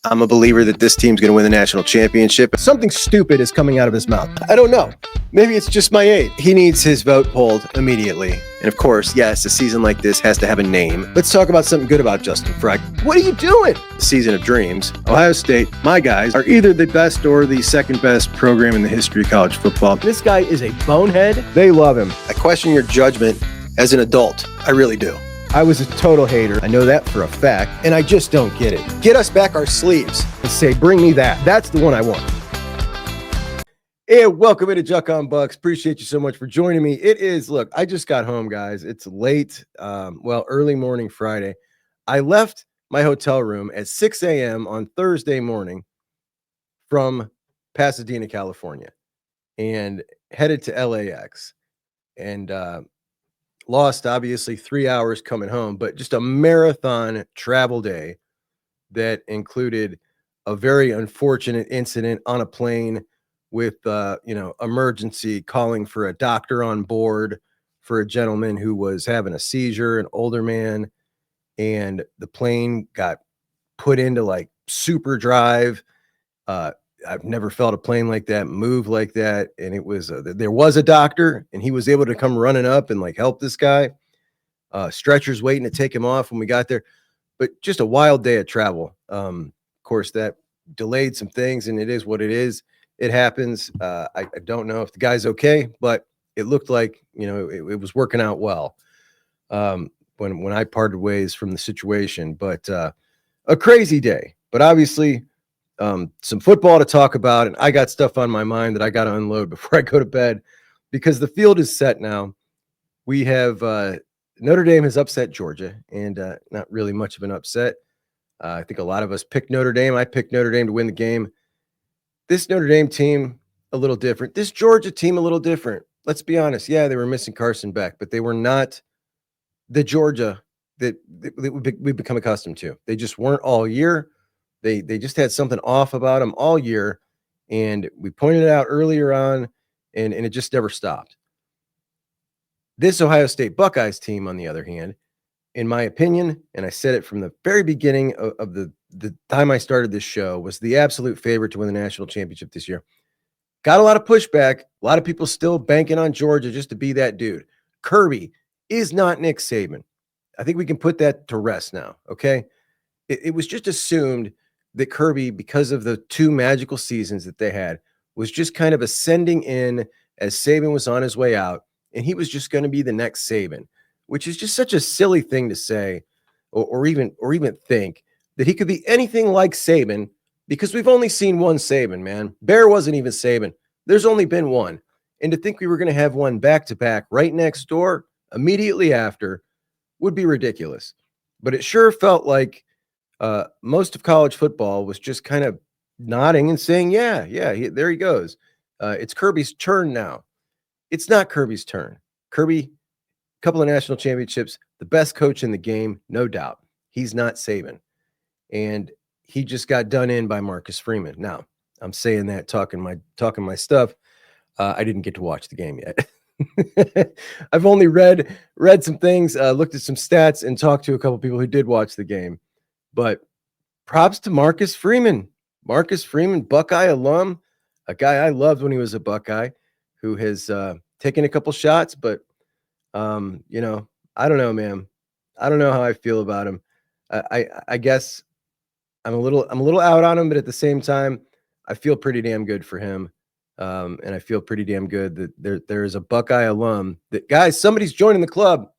I'm a believer that this team's going to win the national championship. Something stupid is coming out of his mouth. I don't know. Maybe it's just my age. He needs his vote pulled immediately. And of course, yes, a season like this has to have a name. Let's talk about something good about Justin Frye. What are you doing? Season of dreams. Ohio State, my guys, are either the best or the second best program in the history of college football. This guy is a bonehead. They love him. I question your judgment as an adult. I really do. I was a total hater. I know that for a fact, and I just don't get it. Get us back our sleeves. And say, bring me that. That's the one I want. And welcome into Juckonbucks. Appreciate you so much for joining me. It is, look, I just got home, guys. It's late, early morning Friday. I left my hotel room at 6 a.m. on Thursday morning from Pasadena, California, and headed to LAX. And lost, obviously, 3 hours coming home, but just a marathon travel day that included a very unfortunate incident on a plane with, emergency calling for a doctor on board for a gentleman who was having a seizure, an older man, and the plane got put into like super drive. I've never felt a plane like that move like that. And it was, there was a doctor and he was able to come running up and like help this guy. Stretchers waiting to take him off when we got there, but just a wild day of travel. Of course, that delayed some things and it is what it is. It happens. I don't know if the guy's okay, but it looked like, it was working out well when I parted ways from the situation, but a crazy day, but obviously some football to talk about. And I got stuff on my mind that I got to unload before I go to bed because the field is set now. We have Notre Dame has upset Georgia and not really much of an upset. I think a lot of us picked Notre Dame. I picked Notre Dame to win the game. This Notre Dame team, a little different. This Georgia team, a little different. Let's be honest. Yeah, they were missing Carson Beck, but they were not the Georgia that we've become accustomed to. They just weren't all year. They just had something off about them all year, and we pointed it out earlier on, and it just never stopped. This Ohio State Buckeyes team, on the other hand, in my opinion, and I said it from the very beginning of the time I started this show, was the absolute favorite to win the national championship this year. Got a lot of pushback. A lot of people still banking on Georgia just to be that dude. Kirby is not Nick Saban. I think we can put that to rest now, okay? It was just assumed that Kirby, because of the two magical seasons that they had, was just kind of ascending in as Saban was on his way out, and he was just going to be the next Saban, which is just such a silly thing to say or even think that he could be anything like Saban, because we've only seen one Saban, man. Bear wasn't even Saban. There's only been one. And to think we were going to have one back-to-back right next door immediately after would be ridiculous. But it sure felt like most of college football was just kind of nodding and saying, yeah, there he goes. It's Kirby's turn now. It's not Kirby's turn. Kirby, a couple of national championships, the best coach in the game, no doubt. He's not Saban. And he just got done in by Marcus Freeman. Now, I'm saying that, talking my stuff. I didn't get to watch the game yet. I've only read some things, looked at some stats, and talked to a couple people who did watch the game. But props to Marcus Freeman. Marcus Freeman, Buckeye alum, a guy I loved when he was a Buckeye, who has taken a couple shots, but I don't know, man. I don't know how I feel about him. I guess I'm a little out on him, but at the same time, I feel pretty damn good for him. And I feel pretty damn good that there is a Buckeye alum that, guys, somebody's joining the club.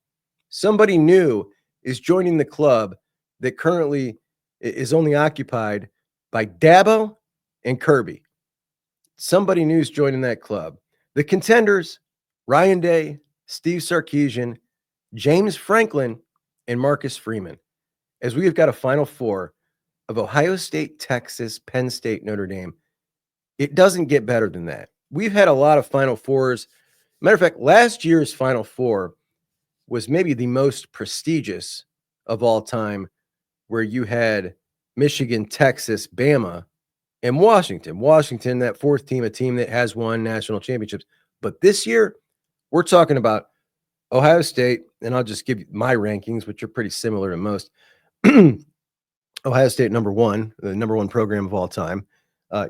Somebody new is joining the club that currently is only occupied by Dabo and Kirby. Somebody new is joining that club. The contenders, Ryan Day, Steve Sarkisian, James Franklin, and Marcus Freeman. As we have got a Final Four of Ohio State, Texas, Penn State, Notre Dame. It doesn't get better than that. We've had a lot of Final Fours. Matter of fact, last year's Final Four was maybe the most prestigious of all time, where you had Michigan, Texas, Bama, and Washington. Washington, that fourth team, a team that has won national championships. But this year, we're talking about Ohio State, and I'll just give you my rankings, which are pretty similar to most. Ohio State, number one, the number one program of all time.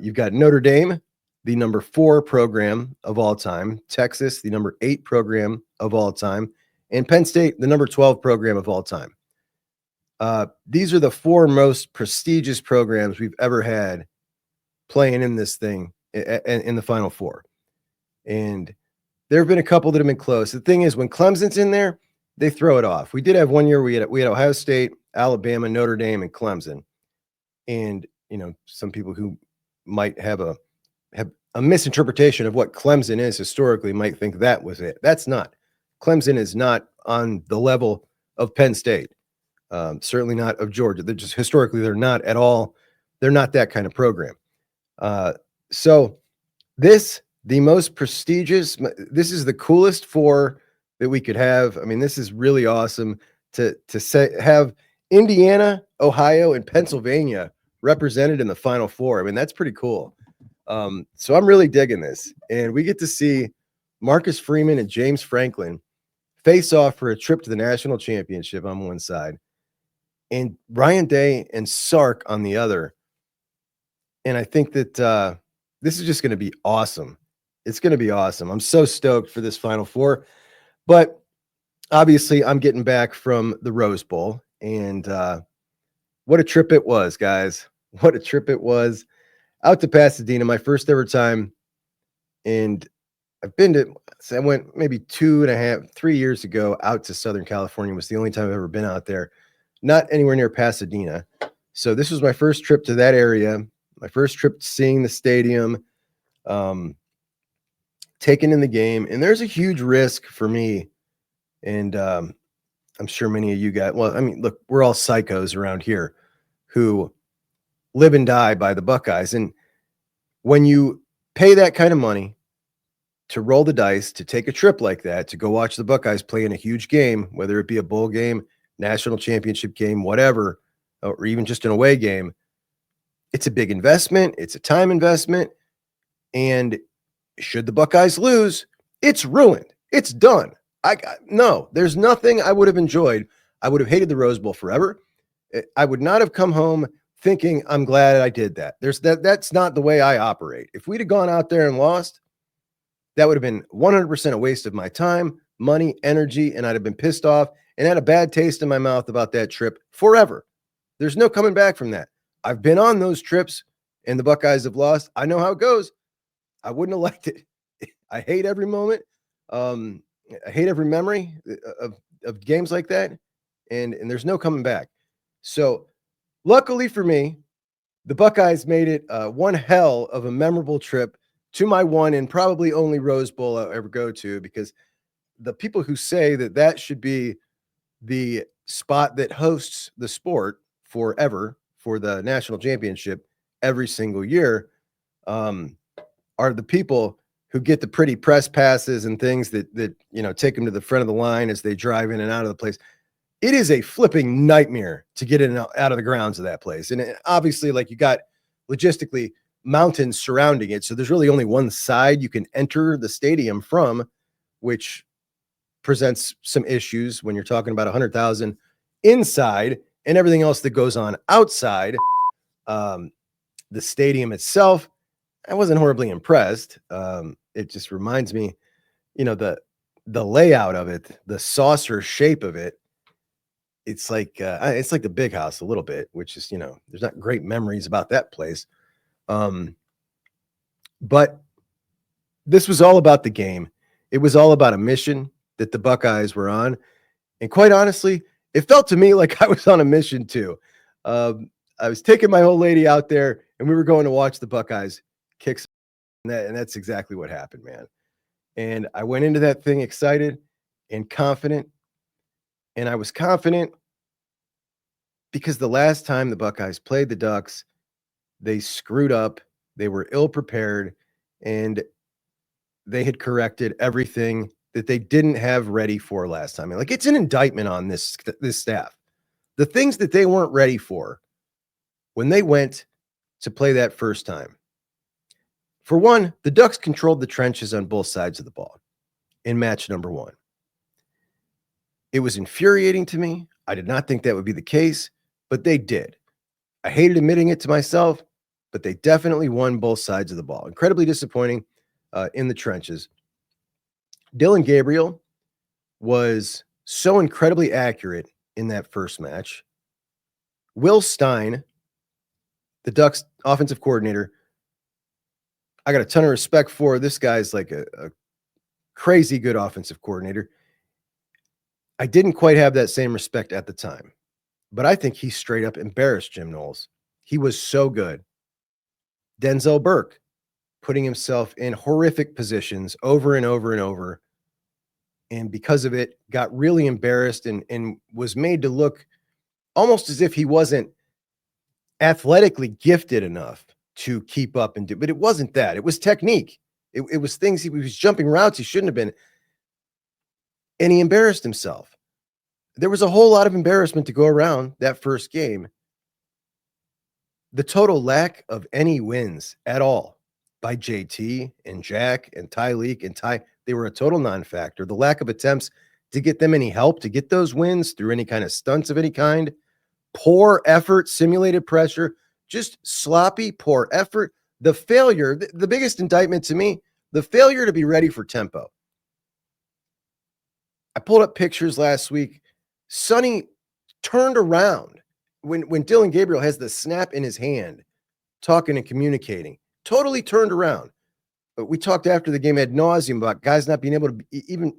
You've got Notre Dame, the number 4 program of all time. Texas, the number 8 program of all time. And Penn State, the number 12 program of all time. These are the 4 most prestigious programs we've ever had playing in this thing in the Final Four. And there have been a couple that have been close. The thing is, when Clemson's in there, they throw it off. We did have one year we had Ohio State, Alabama, Notre Dame, and Clemson. And some people who might have a misinterpretation of what Clemson is historically might think that was it. That's not. Clemson is not on the level of Penn State. Certainly not of Georgia. They're just historically, they're not at all. They're not that kind of program. So the most prestigious, this is the coolest 4 that we could have. I mean, this is really awesome to have Indiana, Ohio, and Pennsylvania represented in the Final Four. I mean, that's pretty cool. So I'm really digging this. And we get to see Marcus Freeman and James Franklin face off for a trip to the national championship on one side, and Ryan Day and Sark on the other. And I think that this is just going to be awesome. It's going to be awesome. I'm so stoked for this Final Four. But obviously, I'm getting back from the Rose Bowl. And what a trip it was, guys. What a trip it was. Out to Pasadena, my first ever time. And I went maybe 2.5, 3 years ago out to Southern California. It was the only time I've ever been out there. Not anywhere near Pasadena. So this was my first trip to that area. My first trip to seeing the stadium, taking in the game. And there's a huge risk for me. And I'm sure many of you guys, well, I mean, look, we're all psychos around here who live and die by the Buckeyes. And when you pay that kind of money to roll the dice, to take a trip like that, to go watch the Buckeyes play in a huge game, whether it be a bowl game, national championship game, whatever, or even just an away game, it's a big investment. It's a time investment. And should the Buckeyes lose, it's ruined. It's done. No, there's nothing I would have enjoyed. I would have hated the Rose Bowl forever. I would not have come home thinking I'm glad I did that. That's not the way I operate. If we'd have gone out there and lost, that would have been 100% a waste of my time, money, energy, and I'd have been pissed off and had a bad taste in my mouth about that trip forever. There's no coming back from that. I've been on those trips and the Buckeyes have lost. I know how it goes. I wouldn't have liked it. I hate every moment. I hate every memory of games like that. And there's no coming back. So luckily for me, the Buckeyes made it one hell of a memorable trip to my one and probably only Rose Bowl I'll ever go to, because the people who say that should be the spot that hosts the sport forever for the national championship every single year are the people who get the pretty press passes and things that take them to the front of the line as they drive in and out of the place. It is a flipping nightmare to get in and out of the grounds of that place. And obviously, like, you got logistically mountains surrounding it. So there's really only one side you can enter the stadium from, which presents some issues when you're talking about 100,000 inside and everything else that goes on outside. The stadium itself, I wasn't horribly impressed. It just reminds me, the layout of it, the saucer shape of it. It's like the Big House a little bit, which is, there's not great memories about that place. But this was all about the game. It was all about a mission that the Buckeyes were on. And quite honestly, it felt to me like I was on a mission too. I was taking my old lady out there and we were going to watch the Buckeyes kick. And that's exactly what happened, man. And I went into that thing excited and confident. And I was confident because the last time the Buckeyes played the Ducks, they screwed up. They were ill prepared, and they had corrected everything that they didn't have ready for last time. Like, it's an indictment on this staff. The things that they weren't ready for when they went to play that first time. For one, the Ducks controlled the trenches on both sides of the ball in match number one. It was infuriating to me. I did not think that would be the case, but they did. I hated admitting it to myself, but they definitely won both sides of the ball. Incredibly disappointing in the trenches. Dylan Gabriel was so incredibly accurate in that first match. Will Stein, the Ducks offensive coordinator, I got a ton of respect for. This guy's like a crazy good offensive coordinator. I didn't quite have that same respect at the time, but I think he straight up embarrassed Jim Knowles. He was so good. Denzel Burke putting himself in horrific positions over and over and over. And because of it, got really embarrassed and was made to look almost as if he wasn't athletically gifted enough to keep up and do. But it wasn't that. It was technique. It was things he was jumping routes he shouldn't have been. And he embarrassed himself. There was a whole lot of embarrassment to go around that first game. The total lack of any wins at all by JT and Jack and Tyleek and Ty, they were a total non-factor. The lack of attempts to get them any help to get those wins through any kind of stunts of any kind. Poor effort, simulated pressure, just sloppy, poor effort. The failure, the biggest indictment to me, the failure to be ready for tempo. I pulled up pictures last week. Sonny turned around when Dylan Gabriel has the snap in his hand, talking and communicating. Totally turned around. But we talked after the game ad nauseum about guys not being able to even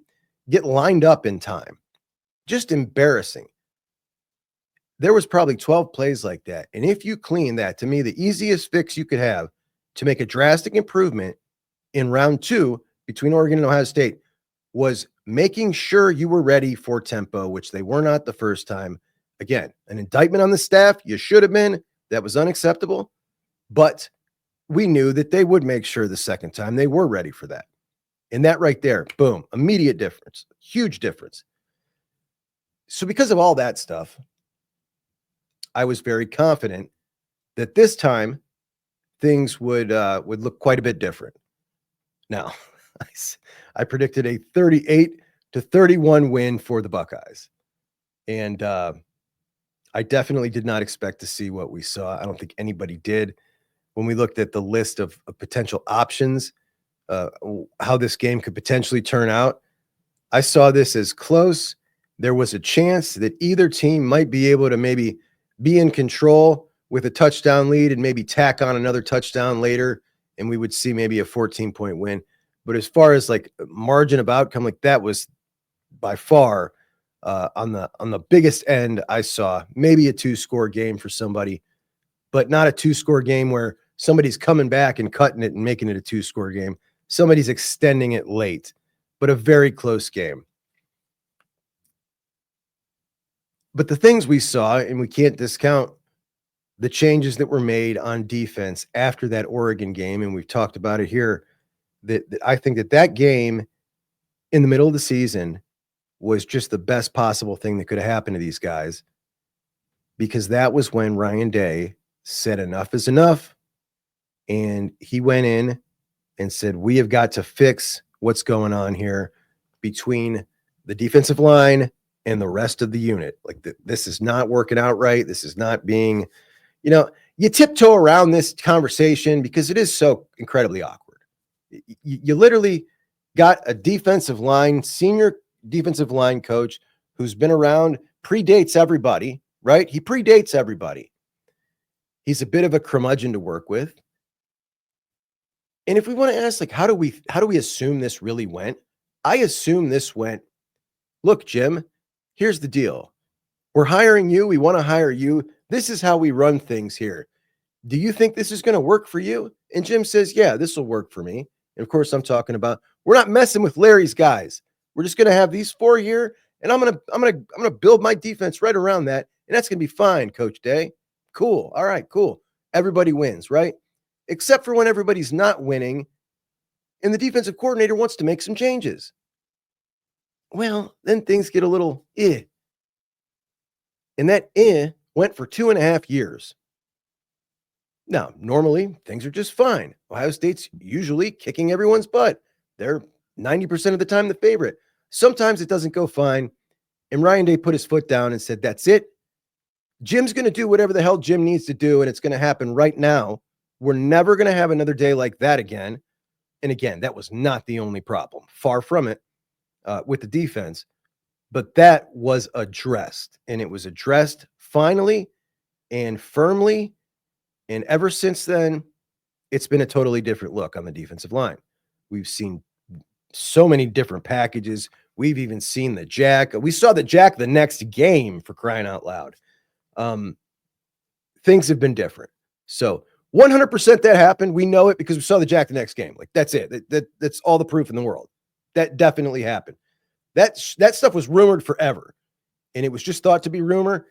get lined up in time. Just embarrassing. There was probably 12 plays like that. And if you clean that, to me, the easiest fix you could have to make a drastic improvement in round 2 between Oregon and Ohio State was making sure you were ready for tempo, which they were not the first time. Again, an indictment on the staff. You should have been. That was unacceptable. But we knew that they would make sure the second time they were ready for that. And that right there, boom, immediate difference, huge difference. So because of all that stuff, I was very confident that this time things would look quite a bit different. Now, I predicted a 38-31 win for the Buckeyes. And I definitely did not expect to see what we saw. I don't think anybody did. When we looked at the list of potential options, how this game could potentially turn out, I saw this as close. There was a chance that either team might be able to maybe be in control with a touchdown lead and maybe tack on another touchdown later, and we would see maybe a 14-point win. But as far as like margin of outcome, like that was by far on the biggest end I saw. Maybe a 2-score game for somebody, but not a 2-score game where somebody's coming back and cutting it and making it a 2-score game. Somebody's extending it late, but a very close game. But the things we saw, and we can't discount the changes that were made on defense after that Oregon game, and we've talked about it here, that I think that game in the middle of the season was just the best possible thing that could have happened to these guys, because that was when Ryan Day said enough is enough, and he went in and said, we have got to fix what's going on here between the defensive line and the rest of the unit. Like this is not working out right. This is not being, you tiptoe around this conversation because it is so incredibly awkward. You literally got a senior defensive line coach who's been around, predates everybody, right? He predates everybody. He's a bit of a curmudgeon to work with. And if we want to ask, like, how do we assume this really went? I assume this went, look, Jim, here's the deal. We're hiring you. We want to hire you. This is how we run things here. Do you think this is going to work for you? And Jim says, yeah, this will work for me. And of course, I'm talking about, we're not messing with Larry's guys. We're just going to have these 4 here, and I'm going to build my defense right around that. And that's going to be fine, Coach Day. Cool. All right, cool. Everybody wins, right? Except for when everybody's not winning and the defensive coordinator wants to make some changes. Well, then things get a little And that went for 2.5 years. Now, normally things are just fine. Ohio State's usually kicking everyone's butt. They're 90% of the time the favorite. Sometimes it doesn't go fine. And Ryan Day put his foot down and said, that's it. Jim's going to do whatever the hell Jim needs to do, and it's going to happen right now. We're never going to have another day like that again. And again, that was not the only problem. Far from it with the defense. But that was addressed, and it was addressed finally and firmly. And ever since then, it's been a totally different look on the defensive line. We've seen so many different packages. We've even seen the jack. We saw the jack the next game, for crying out loud. Things have been different. So 100% that happened. We know it because we saw the jack the next game. Like, that's it. That's all the proof in the world. That definitely happened. That stuff was rumored forever, and it was just thought to be rumor.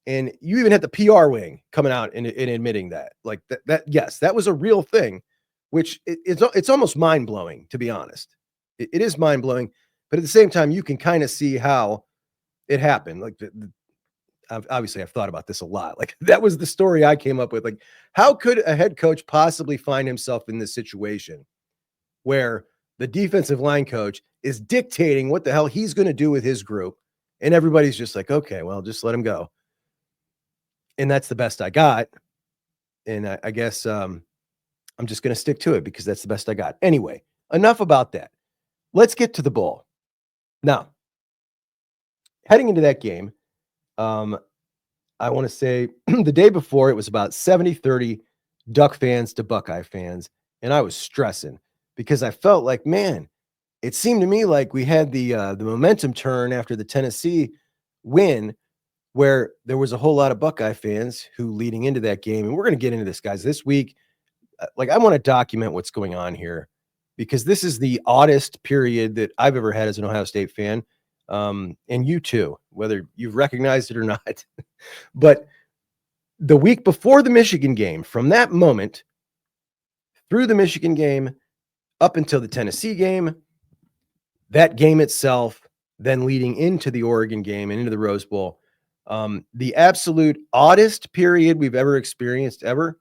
And you even had the PR wing coming out and admitting that, like that yes, that was a real thing, which it's almost mind blowing, to be honest. It is mind blowing, but at the same time, you can kind of see how it happened. Like, obviously, I've thought about this a lot. Like, that was the story I came up with. Like, how could a head coach possibly find himself in this situation where the defensive line coach is dictating what the hell he's going to do with his group, and everybody's just like, okay, well, just let him go. And that's the best I got. And I guess I'm just going to stick to it because that's the best I got. Anyway, enough about that. Let's get to the bowl. Now, heading into that game, I want to say the day before, it was about 70-30 Duck fans to Buckeye fans. And I was stressing because I felt like, man, it seemed to me like we had the momentum turn after the Tennessee win, where there was a whole lot of Buckeye fans who leading into that game. And we're going to get into this, guys, this week. Like, I want to document what's going on here because this is the oddest period that I've ever had as an Ohio State fan. And you too, whether you've recognized it or not. But the week before the Michigan game, from that moment through the Michigan game up until the Tennessee game, that game itself, then leading into the Oregon game and into the Rose Bowl, the absolute oddest period we've ever experienced ever,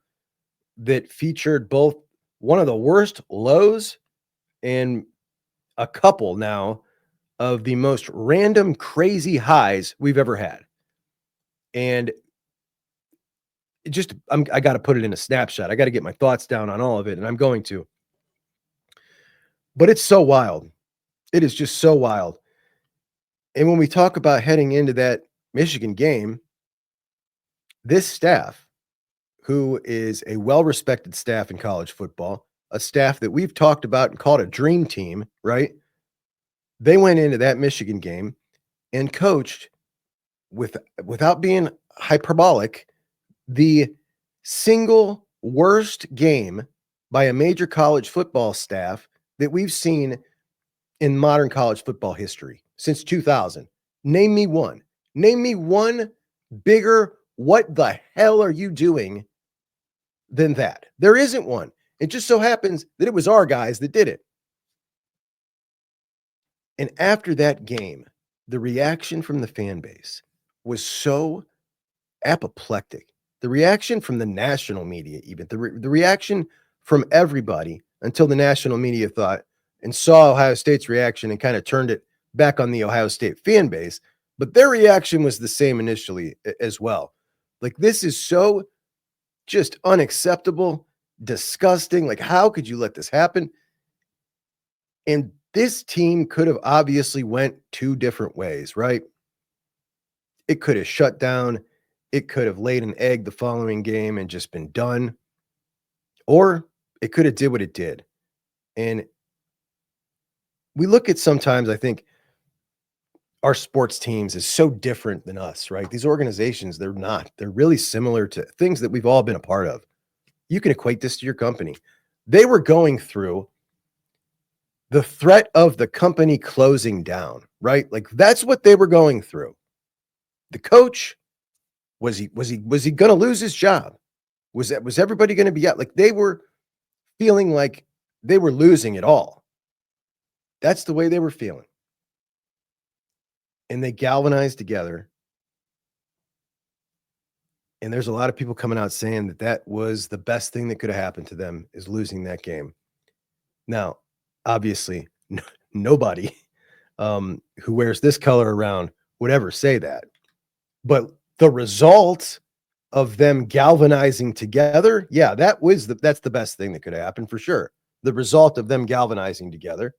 that featured both one of the worst lows and a couple now of the most random, crazy highs we've ever had. And it just, I got to put it in a snapshot. I got to get my thoughts down on all of it, and I'm going to. But it's so wild. It is just so wild. And when we talk about heading into that Michigan game, this staff, who is a well-respected staff in college football, a staff that we've talked about and called a dream team, right? They went into that Michigan game and coached without being hyperbolic, the single worst game by a major college football staff that we've seen in modern college football history since 2000. Name me one. Name me one bigger, what the hell are you doing, than that. There isn't one. It just so happens that it was our guys that did it. And after that game, the reaction from the fan base was so apoplectic. The reaction from the national media, even the reaction from everybody, until the national media thought and saw Ohio State's reaction and kind of turned it back on the Ohio State fan base. But their reaction was the same initially as well. Like, this is so just unacceptable, disgusting. Like, how could you let this happen? And this team could have obviously went two different ways, right? It could have shut down. It could have laid an egg the following game and just been done. Or it could have did what it did. And we look at sometimes, I think, our sports teams is so different than us, right? These organizations, they're not. They're really similar to things that we've all been a part of. You can equate this to your company. They were going through the threat of the company closing down, right? Like, that's what they were going through. The coach, was he going to lose his job? Was everybody going to be out? Like, they were feeling like they were losing it all. That's the way they were feeling. And they galvanized together. And there's a lot of people coming out saying that that was the best thing that could have happened to them, is losing that game. Now, obviously, nobody who wears this color around would ever say that. But The result of them galvanizing together, yeah, that's the best thing that could happen for sure. The result of them galvanizing together.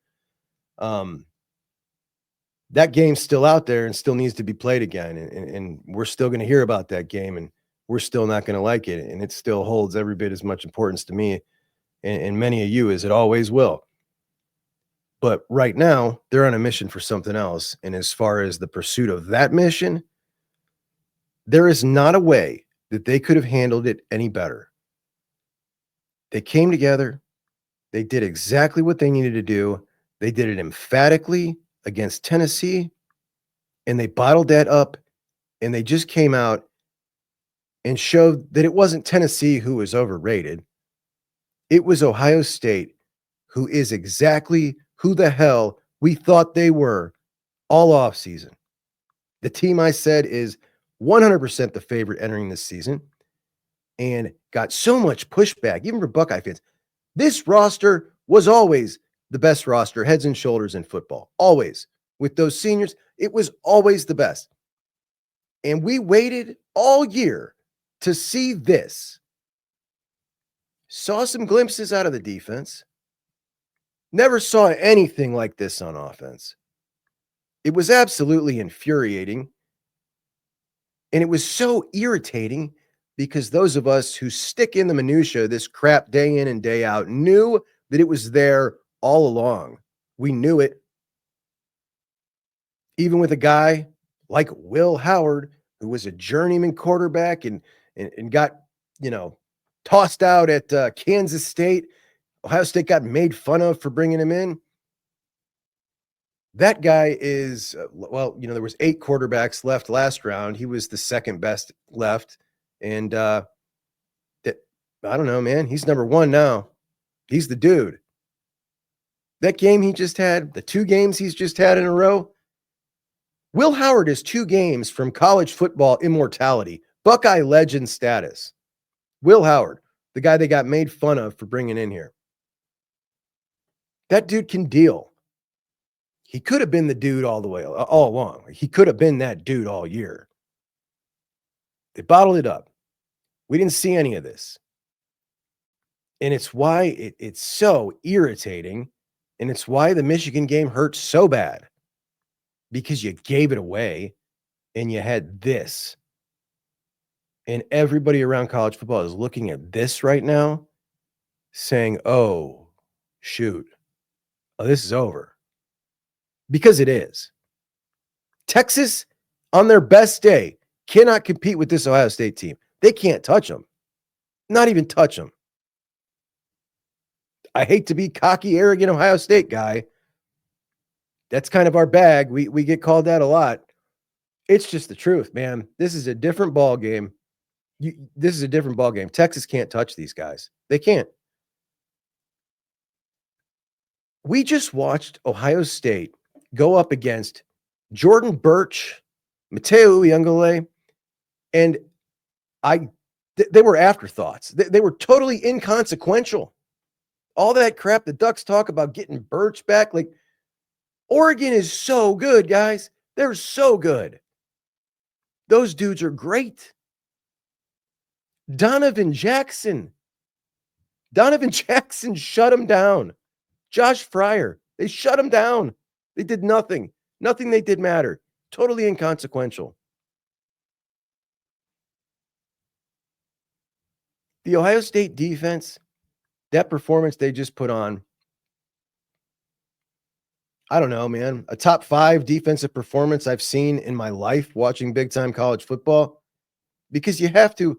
That game's still out there and still needs to be played again. And we're still going to hear about that game, and we're still not going to like it. And it still holds every bit as much importance to me and many of you as it always will. But right now, they're on a mission for something else. And as far as the pursuit of that mission, there is not a way that they could have handled it any better. They came together. They did exactly what they needed to do. They did it emphatically against Tennessee, and they bottled that up, and they just came out and showed that it wasn't Tennessee who was overrated. It was Ohio State, who is exactly who the hell we thought they were all offseason. The team I said is 100% the favorite entering this season and got so much pushback, even for Buckeye fans. This roster was always the best roster, heads and shoulders in football. Always. With those seniors, it was always the best. And we waited all year to see this. Saw some glimpses out of the defense. Never saw anything like this on offense. It was absolutely infuriating. And it was so irritating because those of us who stick in the minutia, this crap day in and day out, knew that it was there all along. We knew it. Even with a guy like Will Howard, who was a journeyman quarterback and got, tossed out at Kansas State. Ohio State got made fun of for bringing him in. That guy is, there was 8 quarterbacks left last round. He was the second best left. And I don't know, man. He's number 1 now. He's the dude. That game he just had, the 2 games he's just had in a row, Will Howard is 2 games from college football immortality, Buckeye legend status. Will Howard, the guy they got made fun of for bringing in here. That dude can deal. He could have been the dude all along. He could have been that dude all year. They bottled it up. We didn't see any of this. And it's why it's so irritating. And it's why the Michigan game hurt so bad. Because you gave it away and you had this. And everybody around college football is looking at this right now saying, oh, shoot. Oh, this is over. Because it is. Texas, on their best day, cannot compete with this Ohio State team. They can't touch them. Not even touch them. I hate to be cocky, arrogant Ohio State guy. That's kind of our bag. We get called that a lot. It's just the truth, man. This is a different ball game. This is a different ball game. Texas can't touch these guys. They can't. We just watched Ohio State go up against Jordan Birch, Mateo Uyunglele, and they were afterthoughts. They were totally inconsequential. All that crap the Ducks talk about getting Birch back, like Oregon is so good, guys. They're so good. Those dudes are great. Donovan Jackson shut him down. Josh Fryer, they shut him down. They did nothing. Nothing they did matter. Totally inconsequential. The Ohio State defense, that performance they just put on, I don't know, man, a top 5 defensive performance I've seen in my life watching big-time college football, because you have to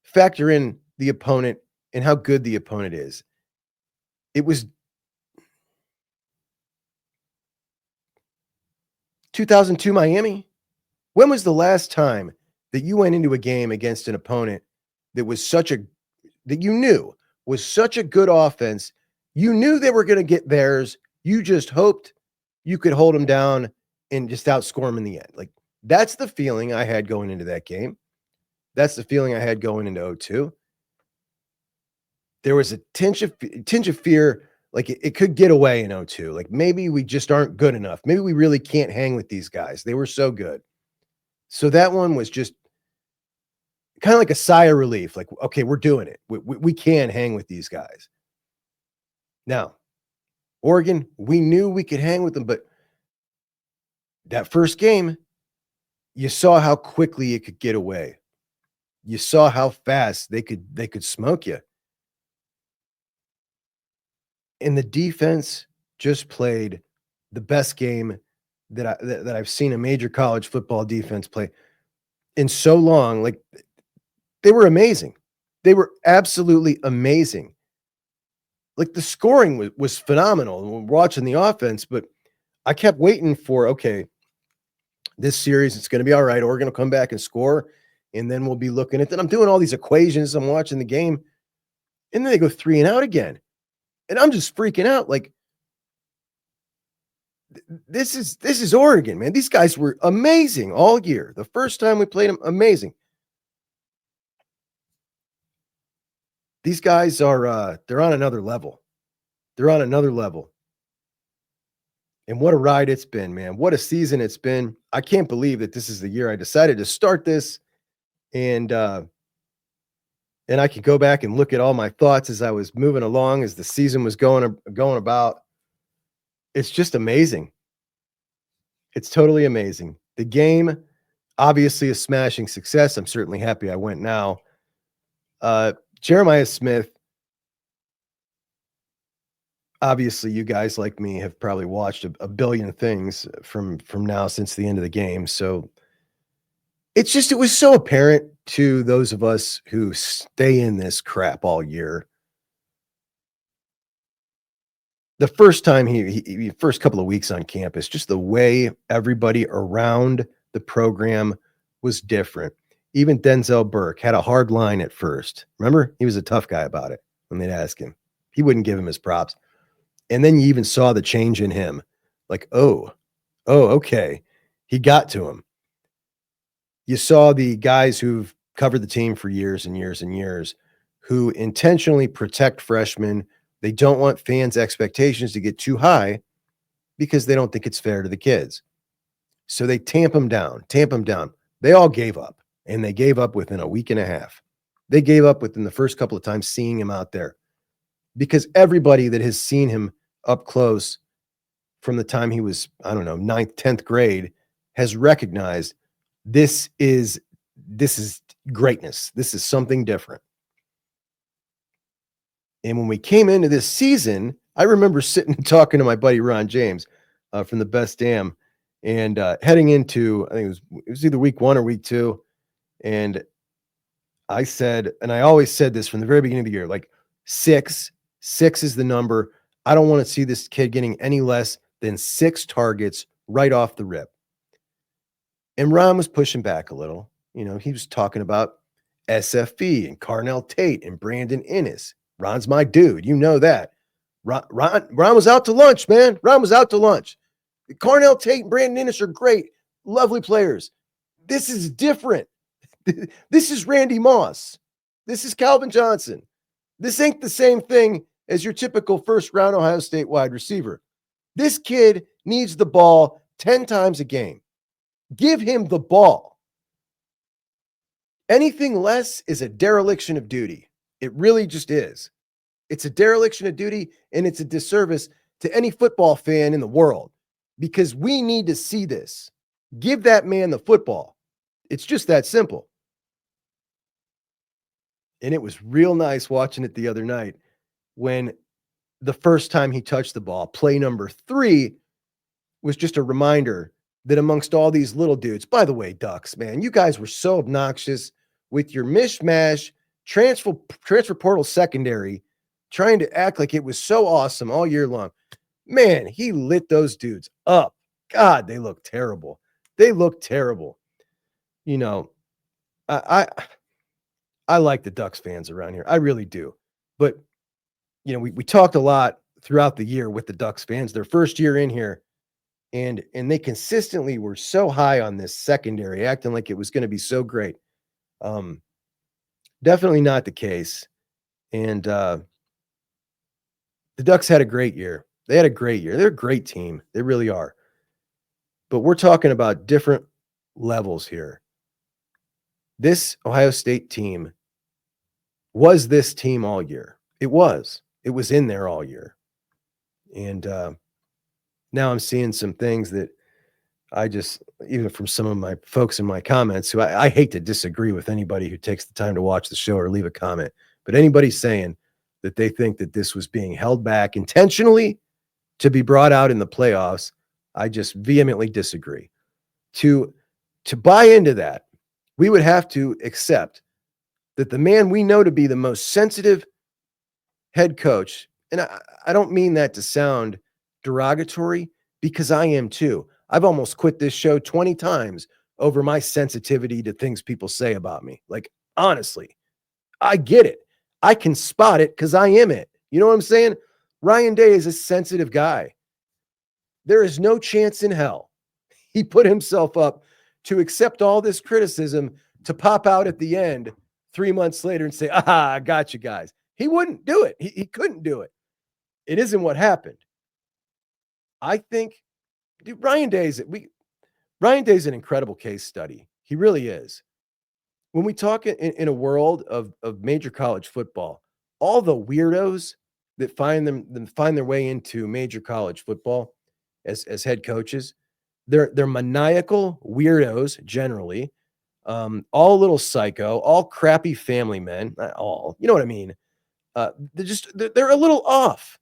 factor in the opponent and how good the opponent is. It was 2002 Miami. When was the last time that you went into a game against an opponent that was that you knew was such a good offense? You knew they were going to get theirs. You just hoped you could hold them down and just outscore them in the end. Like, that's the feeling I had going into that game. That's the feeling I had going into 2002. There was a tinge of fear, like it could get away in 2002. Like, maybe we just aren't good enough. Maybe we really can't hang with these guys. They were so good. So that one was just kind of like a sigh of relief. Like, okay, we're doing it. We can hang with these guys. Now, Oregon, we knew we could hang with them, but that first game, you saw how quickly it could get away. You saw how fast they could smoke you. And the defense just played the best game that I've seen a major college football defense play in so long. Like, they were amazing. They were absolutely amazing. Like, the scoring was phenomenal watching the offense, but I kept waiting for, okay, this series, it's going to be all right. Oregon will come back and score, and then we'll be looking at that. I'm doing all these equations. I'm watching the game, and then they go 3 and out again. And I'm just freaking out. Like, this is Oregon, man. These guys were amazing all year. The first time we played them, amazing. These guys are they're on another level. They're on another level. And what a ride it's been, man. What a season it's been. I can't believe that this is the year I decided to start this. And I could go back and look at all my thoughts as I was moving along, as the season was going about. It's just amazing. It's totally amazing. The game, obviously a smashing success. I'm certainly happy I went now. Jeremiah Smith, obviously you guys like me have probably watched a billion things from now since the end of the game. So it was so apparent to those of us who stay in this crap all year. The first time he first couple of weeks on campus, just the way everybody around the program was different. Even Denzel Burke had a hard line at first. Remember? He was a tough guy about it when they'd ask him. He wouldn't give him his props. And then you even saw the change in him. Like, oh, okay. He got to him. You saw the guys who've covered the team for years and years and years who intentionally protect freshmen. They don't want fans' expectations to get too high because they don't think it's fair to the kids. So they tamp them down. They all gave up, and they gave up within a week and a half. They gave up within the first couple of times seeing him out there, because everybody that has seen him up close from the time he was, I don't know, 9th, 10th grade has recognized this is greatness. This is something different. And when we came into this season, I remember sitting and talking to my buddy Ron James from the Best Damn, and heading into, I think it was either week 1 or week 2, and I said, and I always said this from the very beginning of the year, like, 6 is the number. I don't want to see this kid getting any less than 6 targets right off the rip. And Ron was pushing back a little. You know, he was talking about SFB and Carnell Tate and Brandon Innes. Ron's my dude. You know that. Ron was out to lunch, man. Ron was out to lunch. Carnell Tate and Brandon Innes are great, lovely players. This is different. This is Randy Moss. This is Calvin Johnson. This ain't the same thing as your typical first-round Ohio State wide receiver. This kid needs the ball 10 times a game. Give him the ball. Anything less is a dereliction of duty. It really just is. It's a dereliction of duty, and it's a disservice to any football fan in the world, because we need to see this. Give that man the football. It's just that simple. And it was real nice watching it the other night when the first time he touched the ball, play number 3, was just a reminder that amongst all these little dudes, by the way, Ducks, man, you guys were so obnoxious with your mishmash transfer portal secondary, trying to act like it was so awesome all year long. Man, he lit those dudes up. God, they look terrible. They look terrible. You know, I like the Ducks fans around here. I really do. But, you know, we talked a lot throughout the year with the Ducks fans, their first year in here, and they consistently were so high on this secondary, acting like it was going to be so great. Definitely not the case. And the Ducks had a great year. They had a great year. They're a great team. They really are. But we're talking about different levels here. This Ohio State team was this team all year. It was in there all year. And now I'm seeing some things that I just, even from some of my folks in my comments, who I hate to disagree with anybody who takes the time to watch the show or leave a comment, but anybody saying that they think that this was being held back intentionally to be brought out in the playoffs, I just vehemently disagree. To buy into that, we would have to accept that the man we know to be the most sensitive head coach, and I don't mean that to sound derogatory, because I am too. I've almost quit this show 20 times over my sensitivity to things people say about me. Like, honestly, I get it. I can spot it because I am it. You know what I'm saying? Ryan Day is a sensitive guy. There is no chance in hell he put himself up to accept all this criticism to pop out at the end 3 months later and say, I got you guys. He wouldn't do it. He couldn't do it. It isn't what happened. I think Ryan Day's an incredible case study. He really is. When we talk in a world of major college football, all the weirdos that find their way into major college football as head coaches, they're maniacal weirdos generally, all a little psycho, all crappy family men, not all, you know what I mean? They're a little off,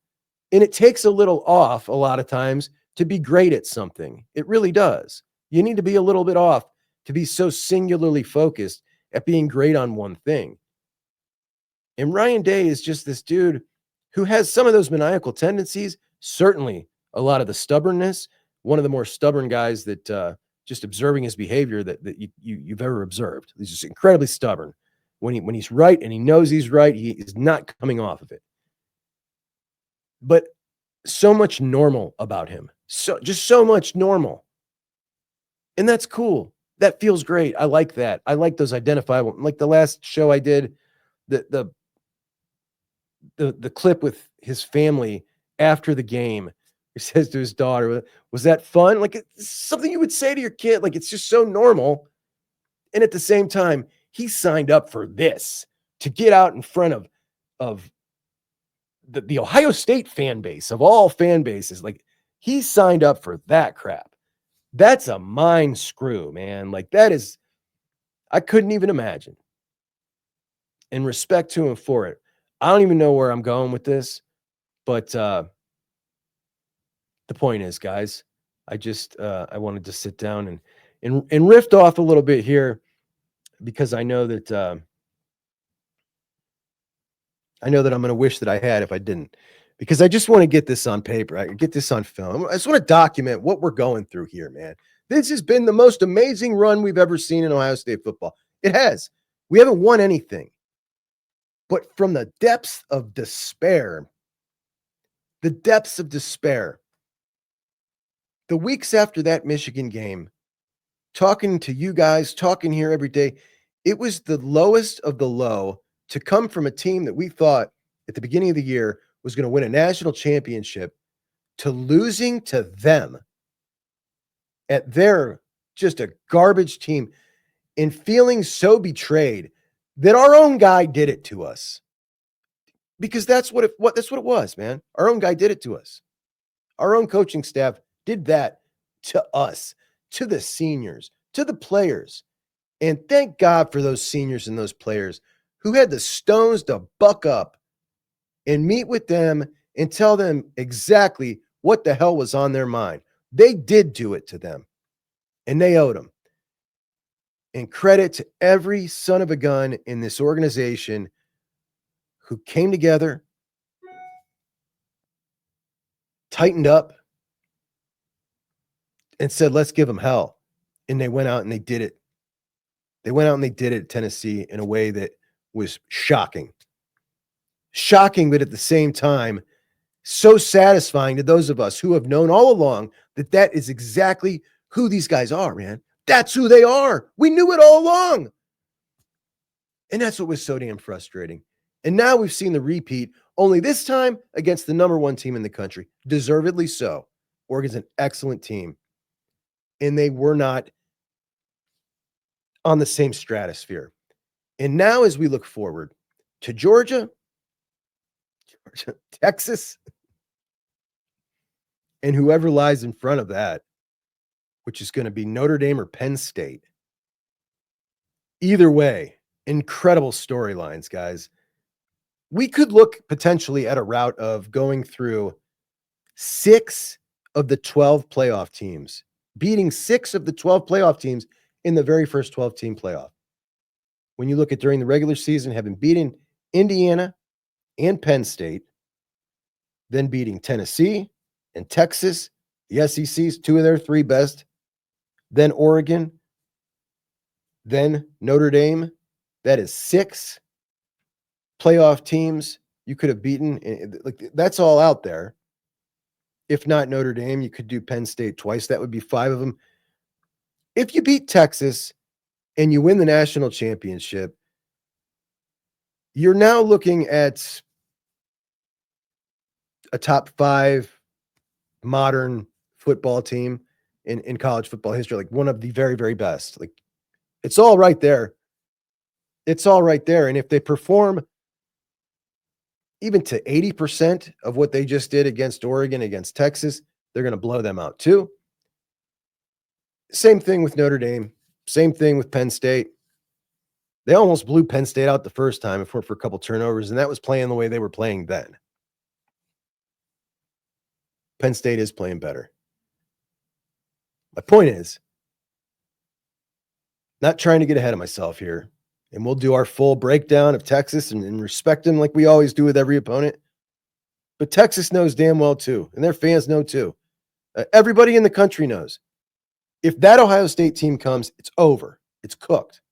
and it takes a little off a lot of times to be great at something. It really does. You need to be a little bit off to be so singularly focused at being great on one thing. And Ryan Day is just this dude who has some of those maniacal tendencies, certainly a lot of the stubbornness, one of the more stubborn guys that just observing his behavior that you've ever observed. He's just incredibly stubborn. When he's right and he knows he's right, he is not coming off of it. But so much normal about him. Just so much normal. And that's cool. That feels great. I like that. I like those identifiable. Like the last show I did, the clip with his family after the game. He says to his daughter, "Was that fun?" Like, it's something you would say to your kid. Like, it's just so normal. And at the same time, he signed up for this to get out in front of the Ohio State fan base, of all fan bases. Like, he signed up for that crap. That's a mind screw, man. Like, that is, I couldn't even imagine. And respect to him for it. I don't even know where I'm going with this, but the point is, guys, I wanted to sit down and riff off a little bit here, because I know that I'm going to wish that I had if I didn't, because I just want to get this on paper. I get this on film. I just want to document what we're going through here, man. This has been the most amazing run we've ever seen in Ohio State football. It has. We haven't won anything. But from the depths of despair, the weeks after that Michigan game, talking to you guys, talking here every day, it was the lowest of the low to come from a team that we thought at the beginning of the year was going to win a national championship, to losing to them at their just a garbage team, and feeling so betrayed that our own guy did it to us. Because that's what it was, man. Our own guy did it to us. Our own coaching staff did that to us, to the seniors, to the players. And thank God for those seniors and those players who had the stones to buck up and meet with them and tell them exactly what the hell was on their mind. They did do it to them, and they owed them. And credit to every son of a gun in this organization who came together, tightened up, and said, let's give them hell. And they went out and they did it. They went out and they did it at Tennessee in a way that was shocking. Shocking, but at the same time, so satisfying to those of us who have known all along that that is exactly who these guys are, man. That's who they are. We knew it all along. And that's what was so damn frustrating. And now we've seen the repeat, only this time against the number one team in the country. Deservedly so. Oregon's an excellent team. And they were not, on the same stratosphere. And now, as we look forward to Georgia, Texas, and whoever lies in front of that, which is going to be Notre Dame or Penn State. Either way, incredible storylines, guys. We could look potentially at a route of going through 6 of the 12 playoff teams, beating 6 of the 12 playoff teams in the very first 12-team playoff. When you look at during the regular season, having beaten Indiana and Penn State, then beating Tennessee and Texas, the SEC's 2 of their 3 best, then Oregon, then Notre Dame. That is 6 playoff teams you could have beaten. Like, that's all out there. If not Notre Dame, you could do Penn State twice. That would be 5 of them. If you beat Texas and you win the national championship, you're now looking at a top 5 modern football team in college football history, like one of the very, very best. Like, it's all right there. It's all right there. And if they perform even to 80% of what they just did against Oregon, against Texas, they're going to blow them out too. Same thing with Notre Dame. Same thing with Penn State. They almost blew Penn State out the first time for a couple turnovers, and that was playing the way they were playing then. Penn State is playing better. My point is, not trying to get ahead of myself here, and we'll do our full breakdown of Texas and respect them like we always do with every opponent. But Texas knows damn well too, and their fans know too. Everybody in the country knows. If that Ohio State team comes, it's over. It's cooked.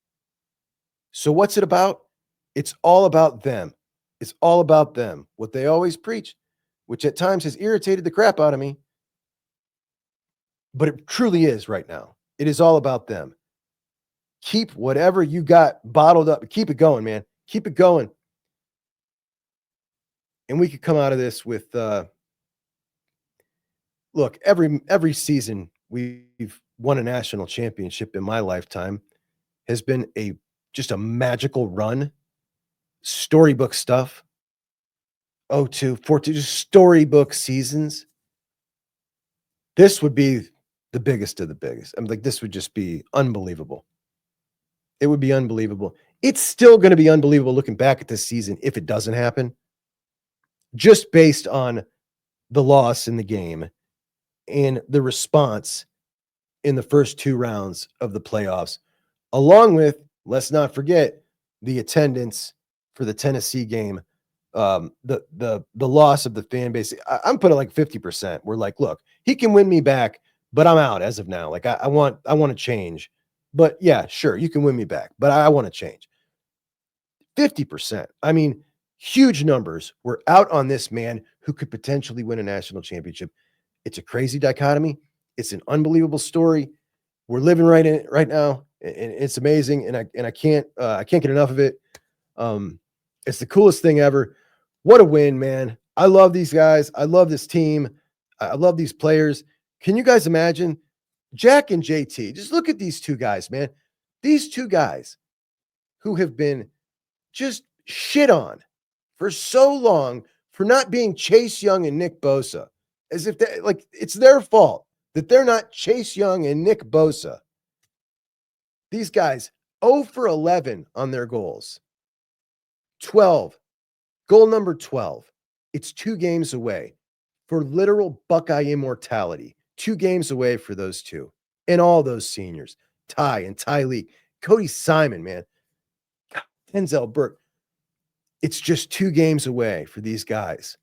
So what's it about? It's all about them. It's all about them. What they always preach, which at times has irritated the crap out of me. But it truly is right now. It is all about them. Keep whatever you got bottled up. Keep it going, man. Keep it going. And we could come out of this with, look, every season we've won a national championship in my lifetime has been just a magical run. Storybook stuff. 02, 14, just storybook seasons. This would be the biggest of the biggest. I'm like, this would just be unbelievable. It would be unbelievable. It's still going to be unbelievable looking back at this season if it doesn't happen, just based on the loss in the game and the response in the first 2 rounds of the playoffs, along with, let's not forget, the attendance for the Tennessee game, the loss of the fan base. I'm putting like 50%. We're like, look, he can win me back, but I'm out as of now. Like, I want to change. But yeah, sure, you can win me back, but I want to change. 50%. I mean, huge numbers were out on this man who could potentially win a national championship. It's a crazy dichotomy. It's an unbelievable story. We're living right in it right now, and it's amazing. And I can't get enough of it. It's the coolest thing ever. What a win, man! I love these guys. I love this team. I love these players. Can you guys imagine? Jack and JT, just look at these 2 guys, man. These 2 guys who have been just shit on for so long for not being Chase Young and Nick Bosa, as if it's their fault that they're not Chase Young and Nick Bosa. These guys 0 for 11 on their goals. 12. Goal number 12. It's 2 games away for literal Buckeye immortality. 2 games away for those 2. And all those seniors. Ty and Tyleek. Cody Simon, man. God, Denzel Burke. It's just 2 games away for these guys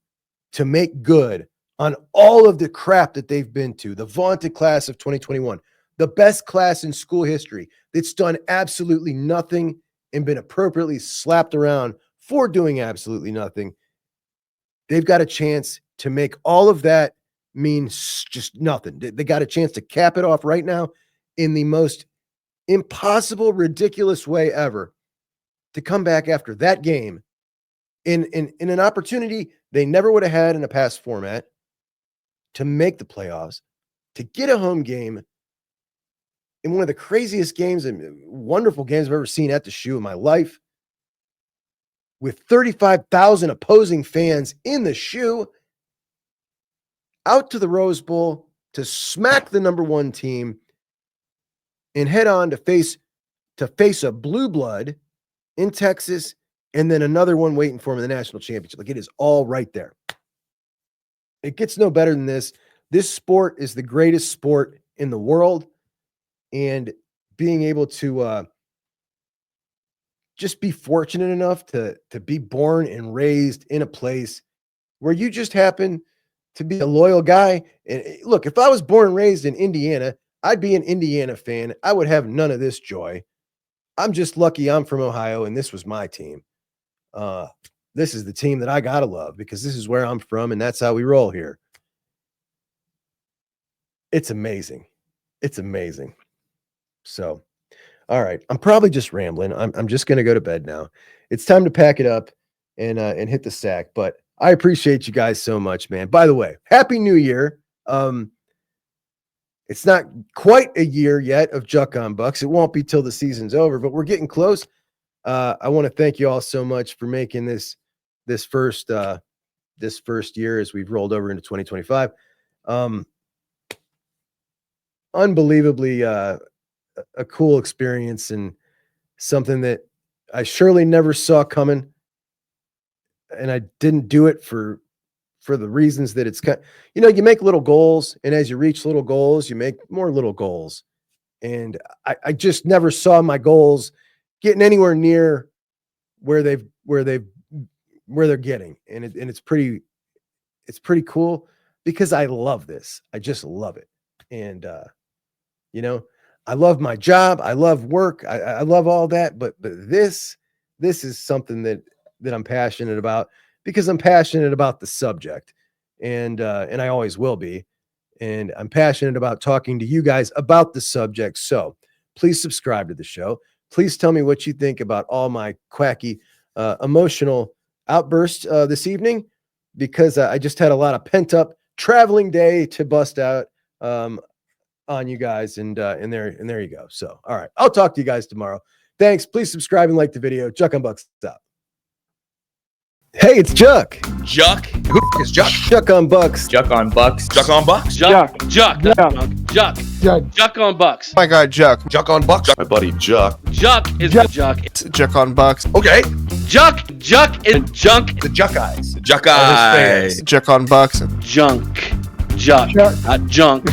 to make good on all of the crap that they've been to. The vaunted class of 2021. The best class in school history that's done absolutely nothing and been appropriately slapped around for doing absolutely nothing. They've got a chance to make all of that means just nothing. They got a chance to cap it off right now in the most impossible, ridiculous way ever, to come back after that game in an opportunity they never would have had in a past format, to make the playoffs, to get a home game in one of the craziest games and wonderful games I've ever seen at the Shoe in my life, with 35,000 opposing fans in the Shoe, out to the Rose Bowl to smack the number one team and head on to face a blue blood in Texas, and then another one waiting for him in the national championship. Like, it is all right there. It gets no better than this. This sport is the greatest sport in the world, and being able to just be fortunate enough to be born and raised in a place where you just happen to be a loyal guy. And look, if I was born and raised in Indiana, I'd be an Indiana fan. I would have none of this joy. I'm just lucky I'm from Ohio and this was my team. This is the team that I gotta love because this is where I'm from and that's how we roll here. It's amazing. It's amazing. So, all right, I'm probably just rambling. I'm just gonna go to bed now. It's time to pack it up and hit the sack. But I appreciate you guys so much, man. By the way, Happy New Year. It's not quite a year yet of Juckonbucks. It won't be till the season's over, but we're getting close. I want to thank you all so much for making this first year as we've rolled over into 2025. Unbelievably a cool experience and something that I surely never saw coming. And I didn't do it for the reasons that it's you make little goals, and as you reach little goals, you make more little goals. And I just never saw my goals getting anywhere near where they're getting. And it's pretty cool because I love this. I just love it. And I love my job. I love work. I love all that, but this is something that I'm passionate about because I'm passionate about the subject, and I always will be. And I'm passionate about talking to you guys about the subject. So please subscribe to the show. Please tell me what you think about all my quacky, emotional outbursts this evening, because I just had a lot of pent up traveling day to bust out on you guys. And there you go. So, all right, I'll talk to you guys tomorrow. Thanks. Please subscribe and like the video. Juckonbucks out. Hey, it's Juck. Juck? Who is Juck? Juckonbucks. Juckonbucks. Juckonbucks? Juckonbucks. My guy Juck. Juckonbucks. My buddy Juck. Juck is the Juck. It's Juckonbucks. Okay. Juck is junk. The Juck eyes. Juck eyes. Juckonbucks. Junk. Juck. Not junk.